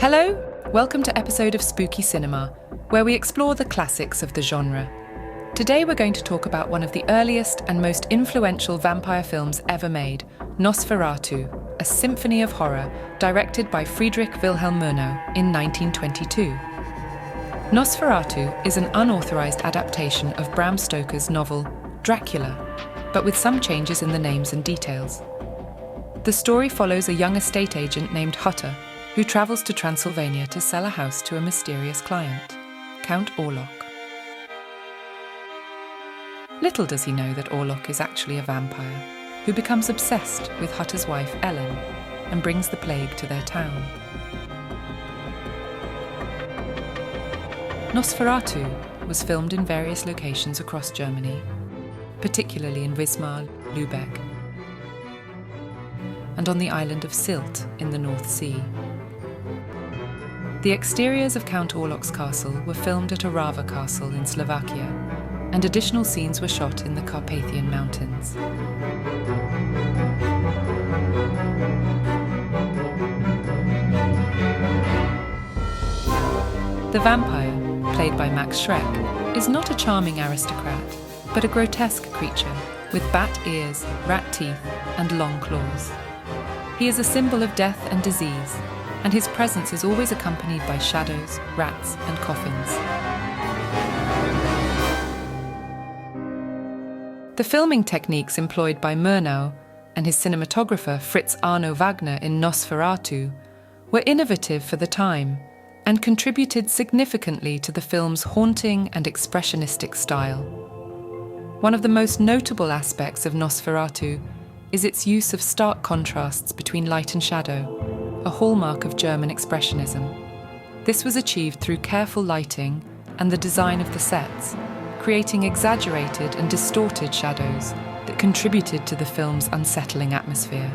Hello, welcome to episode of Spooky Cinema, where we explore the classics of the genre. Today we're going to talk about one of the earliest and most influential vampire films ever made, Nosferatu, a symphony of horror directed by Friedrich Wilhelm Murnau in 1922. Nosferatu is an unauthorized adaptation of Bram Stoker's novel Dracula, but with some changes in the names and details. The story follows a young estate agent named Hutter, who travels to Transylvania to sell a house to a mysterious client, Count Orlok. Little does he know that Orlok is actually a vampire, who becomes obsessed with Hutter's wife Ellen and brings the plague to their town. Nosferatu was filmed in various locations across Germany, particularly in Wismar, Lübeck, and on the island of Sylt in the North Sea. The exteriors of Count Orlok's castle were filmed at Orava Castle in Slovakia, and additional scenes were shot in the Carpathian Mountains. The vampire, played by Max Schreck, is not a charming aristocrat, but a grotesque creature with bat ears, rat teeth, and long claws. He is a symbol of death and disease, and his presence is always accompanied by shadows, rats, and coffins. The filming techniques employed by Murnau and his cinematographer Fritz Arno Wagner in Nosferatu were innovative for the time and contributed significantly to the film's haunting and expressionistic style. One of the most notable aspects of Nosferatu is its use of stark contrasts between light and shadow, a hallmark of German expressionism. This was achieved through careful lighting and the design of the sets, creating exaggerated and distorted shadows that contributed to the film's unsettling atmosphere.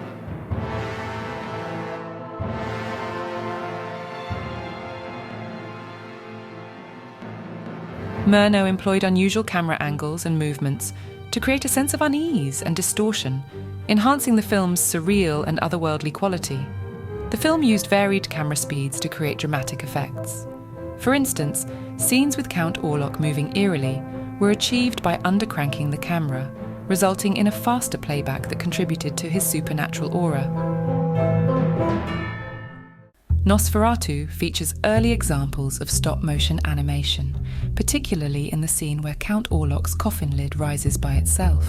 Murnau employed unusual camera angles and movements to create a sense of unease and distortion, enhancing the film's surreal and otherworldly quality. The film used varied camera speeds to create dramatic effects. For instance, scenes with Count Orlok moving eerily were achieved by undercranking the camera, resulting in a faster playback that contributed to his supernatural aura. Nosferatu features early examples of stop-motion animation, particularly in the scene where Count Orlok's coffin lid rises by itself.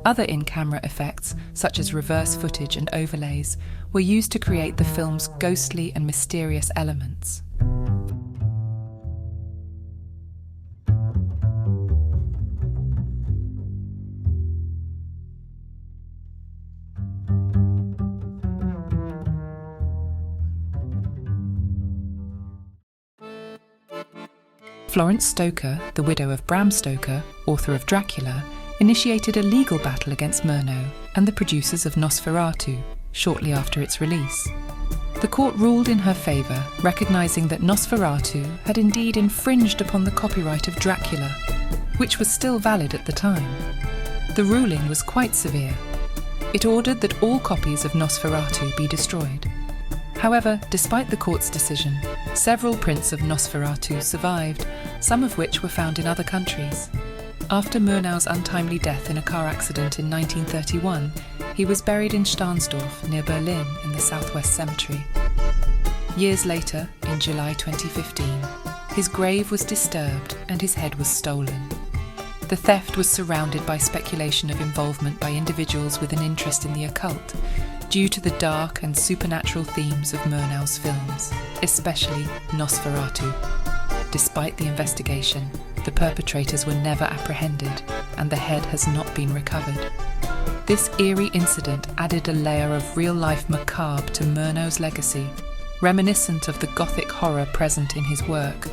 Other in-camera effects, such as reverse footage and overlays, were used to create the film's ghostly and mysterious elements. Florence Stoker, the widow of Bram Stoker, author of Dracula, initiated a legal battle against Murnau and the producers of Nosferatu shortly after its release. The court ruled in her favour, recognising that Nosferatu had indeed infringed upon the copyright of Dracula, which was still valid at the time. The ruling was quite severe. It ordered that all copies of Nosferatu be destroyed. However, despite the court's decision, several prints of Nosferatu survived, some of which were found in other countries. After Murnau's untimely death in a car accident in 1931, he was buried in Stahnsdorf, near Berlin, in the Southwest Cemetery. Years later, in July 2015, his grave was disturbed and his head was stolen. The theft was surrounded by speculation of involvement by individuals with an interest in the occult, due to the dark and supernatural themes of Murnau's films, especially Nosferatu. Despite the investigation, the perpetrators were never apprehended, and the head has not been recovered. This eerie incident added a layer of real-life macabre to Murnau's legacy, reminiscent of the gothic horror present in his work,